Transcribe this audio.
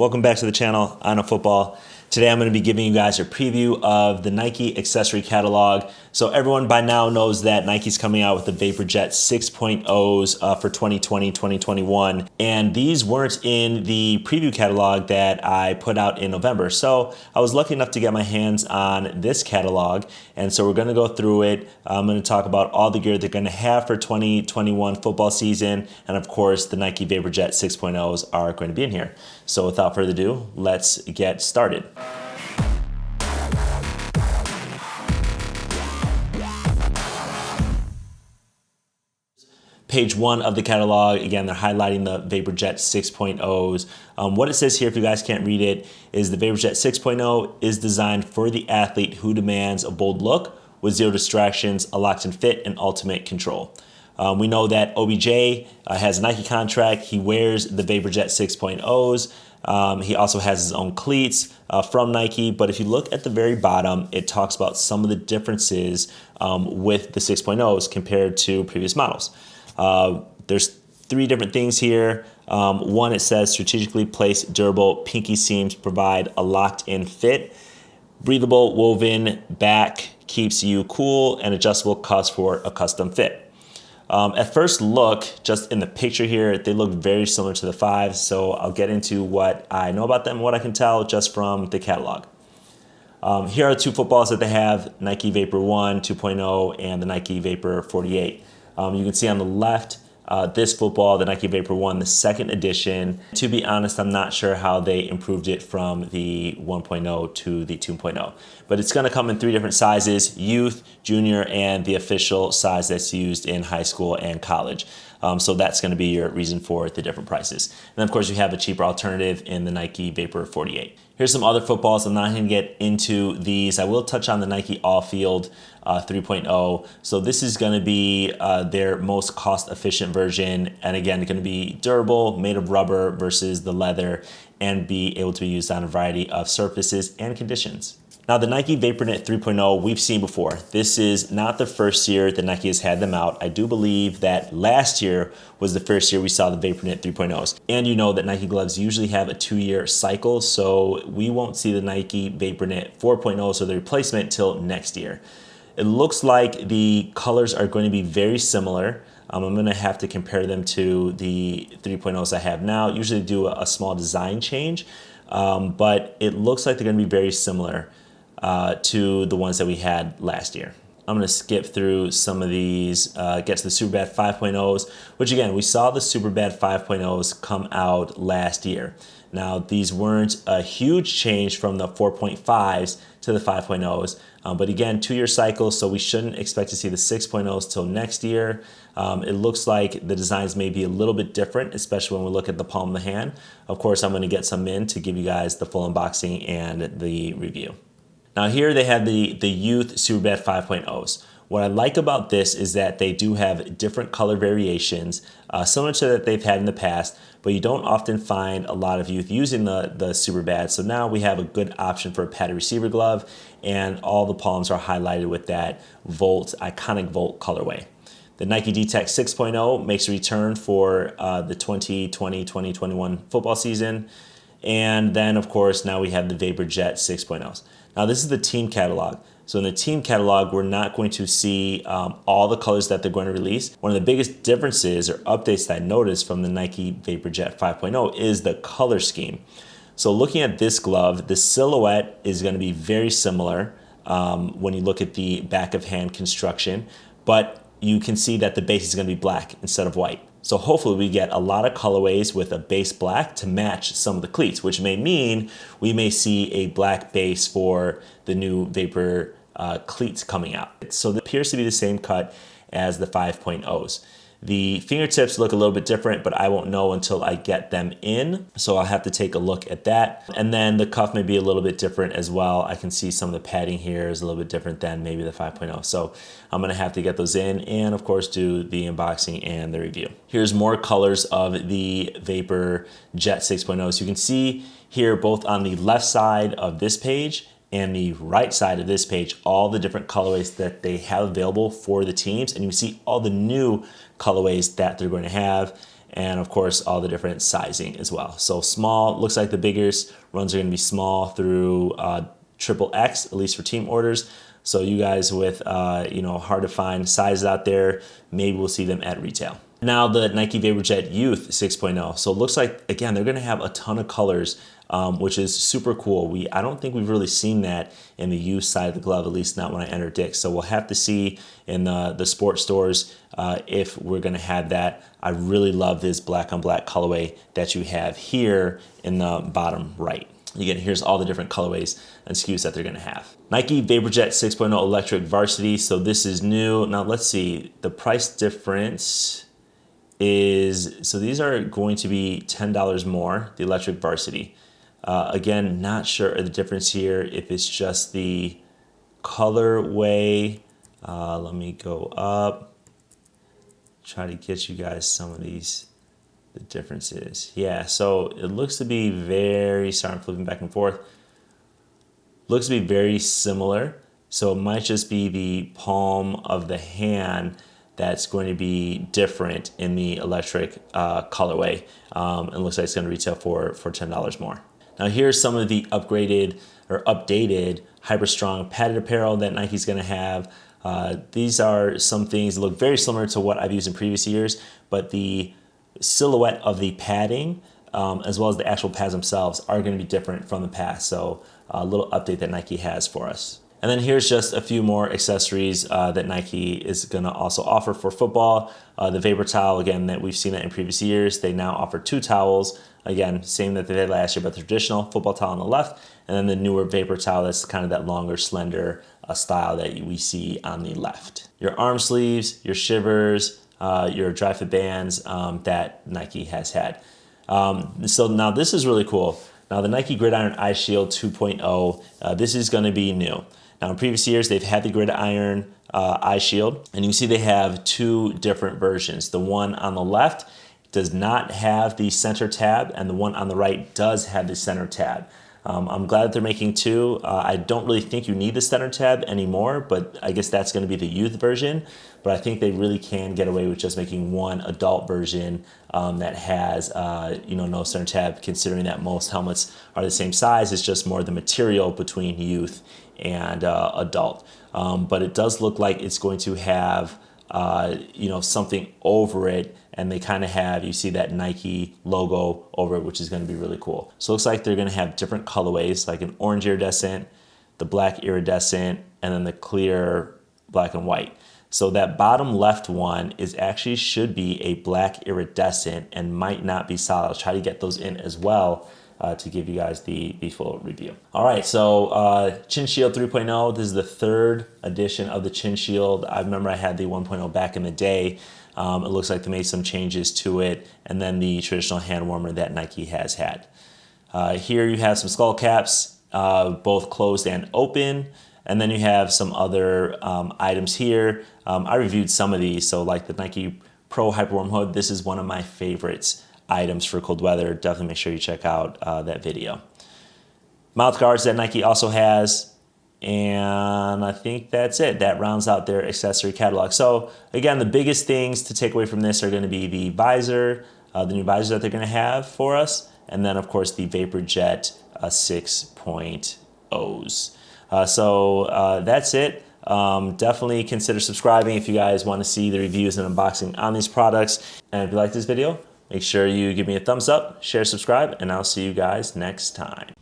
Welcome back to the channel, I Know Football. Today I'm going to be giving you guys a preview of the Nike accessory catalog. So everyone by now knows that Nike's coming out with the VaporJet 6.0s for 2020, 2021. And these weren't in the preview catalog that I put out in November. So I was lucky enough to get my hands on this catalog. And so we're going to go through it. I'm going to talk about all the gear they're going to have for 2021 football season. And of course, the Nike VaporJet 6.0s are going to be in here. So without further ado, let's get started. Page 1 of the catalog, again, they're highlighting the VaporJet 6.0s. What it says here, if you guys can't read it, is the VaporJet 6.0 is designed for the athlete who demands a bold look with zero distractions, a locked-in fit, and ultimate control. We know that OBJ has a Nike contract. He wears the VaporJet 6.0s. He also has his own cleats from Nike. But if you look at the very bottom, it talks about some of the differences with the 6.0s compared to previous models. There's three different things here. One, it says strategically placed durable pinky seams provide a locked-in fit. Breathable woven back keeps you cool, and adjustable cuffs for a custom fit. At first look, just in the picture here, they look very similar to the 5s, so I'll get into what I know about them and what I can tell just from the catalog. Here are two footballs that they have, Nike Vapor 1 2.0 and the Nike Vapor 48. You can see on the left, this football, the Nike Vapor 1, the second edition. To be honest, I'm not sure how they improved it from the 1.0 to the 2.0. But it's going to come in three different sizes: youth, junior, and the official size that's used in high school and college. So that's going to be your reason for the different prices. And of course, you have a cheaper alternative in the Nike Vapor 48. Here's some other footballs. I'm not going to get into these. I will touch on the Nike All-Field 3.0. So this is going to be their most cost-efficient version. And again, it's going to be durable, made of rubber versus the leather, and be able to be used on a variety of surfaces and conditions. Now, the Nike VaporKnit 3.0 we've seen before. This is not the first year that Nike has had them out. I do believe that last year was the first year we saw the VaporKnit 3.0s. And you know that Nike gloves usually have a 2-year cycle, so we won't see the Nike VaporKnit 4.0, so the replacement, till next year. It looks like the colors are going to be very similar. I'm going to have to compare them to the 3.0s I have now. Usually do a small design change, but it looks like they're going to be very similar to the ones that we had last year. I'm going to skip through some of these, get to the Superbad 5.0s, which again, we saw the Superbad 5.0s come out last year. Now, these weren't a huge change from the 4.5s to the 5.0s, but again, 2-year cycle, so we shouldn't expect to see the 6.0s till next year. It looks like the designs may be a little bit different, especially when we look at the palm of the hand. Of course, I'm going to get some in to give you guys the full unboxing and the review. Now here they have the Youth Superbad 5.0s. What I like about this is that they do have different color variations, similar to that they've had in the past, but you don't often find a lot of youth using the Superbad. So now we have a good option for a padded receiver glove, and all the palms are highlighted with that iconic Volt colorway. The Nike D-Tech 6.0 makes a return for the 2020-2021 football season. And then, of course, now we have the VaporJet 6.0s. Now, this is the team catalog. So in the team catalog, we're not going to see all the colors that they're going to release. One of the biggest differences or updates that I noticed from the Nike VaporJet 5.0 is the color scheme. So looking at this glove, the silhouette is going to be very similar when you look at the back of hand construction, but you can see that the base is going to be black instead of white. So hopefully we get a lot of colorways with a base black to match some of the cleats, which may mean we may see a black base for the new Vapor cleats coming out. So it appears to be the same cut as the 5.0s. The fingertips look a little bit different, but I won't know until I get them in. So I'll have to take a look at that. And then the cuff may be a little bit different as well. I can see some of the padding here is a little bit different than maybe the 5.0. So I'm gonna have to get those in and of course do the unboxing and the review. Here's more colors of the VaporJet 6.0. So you can see here both on the left side of this page and the right side of this page, all the different colorways that they have available for the teams. And you can see all the new colorways that they're going to have. and of course all the different sizing as well. So small, looks like the biggest runs are going to be small through triple X, at least for team orders. So you guys with hard to find sizes out there, maybe we'll see them at retail. Now the Nike VaporJet Youth 6.0. So it looks like, again, they're gonna have a ton of colors, which is super cool. I don't think we've really seen that in the youth side of the glove, at least not when I enter Dick's. So we'll have to see in the sports stores if we're gonna have that. I really love this black on black colorway that you have here in the bottom right. Again, here's all the different colorways and SKUs that they're gonna have. Nike VaporJet 6.0 Electric Varsity. So this is new. Now let's see, the price difference so these are going to be $10 more, the Electric Varsity. Again, not sure of the difference here, if it's just the colorway. Let me go up, try to get you guys some of the differences. Yeah, so it looks to be sorry, I'm flipping back and forth. Looks to be very similar. So it might just be the palm of the hand that's going to be different in the electric colorway. And looks like it's going to retail for $10 more. Now here's some of the upgraded or updated Hyper Strong padded apparel that Nike's going to have. These are some things that look very similar to what I've used in previous years, but the silhouette of the padding as well as the actual pads themselves are going to be different from the past. So a little update that Nike has for us. And then here's just a few more accessories that Nike is going to also offer for football. The Vapor Towel, again, that we've seen that in previous years. They now offer 2 towels. Again, same that they did last year, but the traditional football towel on the left, and then the newer Vapor Towel that's kind of that longer, slender style that we see on the left. Your arm sleeves, your shivers, your dry fit bands that Nike has had. So now this is really cool. Now the Nike Gridiron Eye Shield 2.0, this is going to be new. Now in previous years, they've had the Gridiron Eye Shield, and you can see they have 2 different versions. The one on the left does not have the center tab, and the one on the right does have the center tab. I'm glad that they're making 2. I don't really think you need the center tab anymore, but I guess that's going to be the youth version. But I think they really can get away with just making one adult version that has no center tab, considering that most helmets are the same size. It's just more the material between youth and adult. But it does look like it's going to have something over it, and they kind of have, you see that Nike logo over it, which is going to be really cool. So it looks like they're going to have different colorways, like an orange iridescent, the black iridescent, and then the clear black and white. So that bottom left one should be a black iridescent and might not be solid. I'll try to get those in as well to give you guys the full review. All right, so Chin Shield 3.0, this is the 3rd edition of the Chin Shield. I remember I had the 1.0 back in the day. It looks like they made some changes to it, and then the traditional hand warmer that Nike has had. Here you have some skull caps, both closed and open, and then you have some other items here. I reviewed some of these, so like the Nike Pro Hyperwarm Hood, this is one of my favorites items for cold weather. Definitely make sure you check out that video. Mouth guards that Nike also has, and I think that's it. That rounds out their accessory catalog. So again, the biggest things to take away from this are going to be the visor, the new visor that they're going to have for us, and then of course the VaporJet 6.0s. So that's it. Definitely consider subscribing if you guys want to see the reviews and unboxing on these products. And if you like this video, make sure you give me a thumbs up, share, subscribe, and I'll see you guys next time.